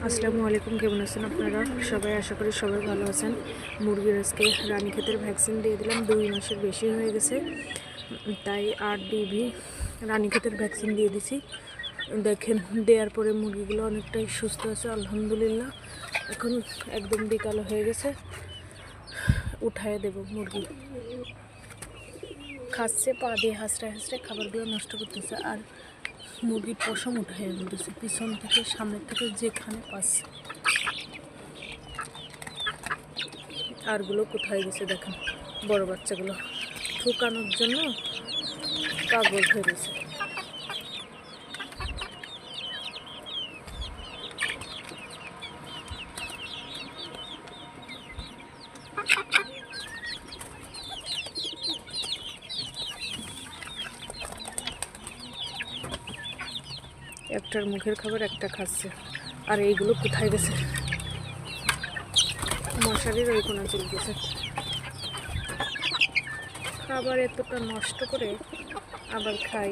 আসসালামু আলাইকুম, কেমন আছেন আপনারা সবাই? আশা করি সবাই ভালো আছেন। মুরগির আজকে রানীক্ষেতের ভ্যাকসিন দিয়ে দিলাম। 2 মাসের বেশি হয়ে গেছে, তাই 8 ডিবি রানীক্ষেতের ভ্যাকসিন দিয়ে দিছি। দেখেন, দেওয়ার পরে মুরগিগুলো অনেকটাই সুস্থ আছে আলহামদুলিল্লাহ। এখন একদম বিকাল হয়ে গেছে, উঠায় দেব। মুরগি খাচ্ছে, পা দিয়ে হাসড়ায় হাসড়ায় খাবারগুলো নষ্ট করতেছে, আর মুরগির পশম উঠায় দিতেছে পিছন থেকে সামনের থেকে যেখানে পাচ্ছে। আরগুলো কোথায় গেছে দেখেন, বড় বাচ্চাগুলো ঠুকানোর জন্য পাগল হয়ে গেছে। একটার মুখের খাবার একটা খাচ্ছে, আর এইগুলো কোথায় গেছে? মশারির ওই কোণা চলে গেছে। খাবার এতটা নষ্ট করে আবার খাই।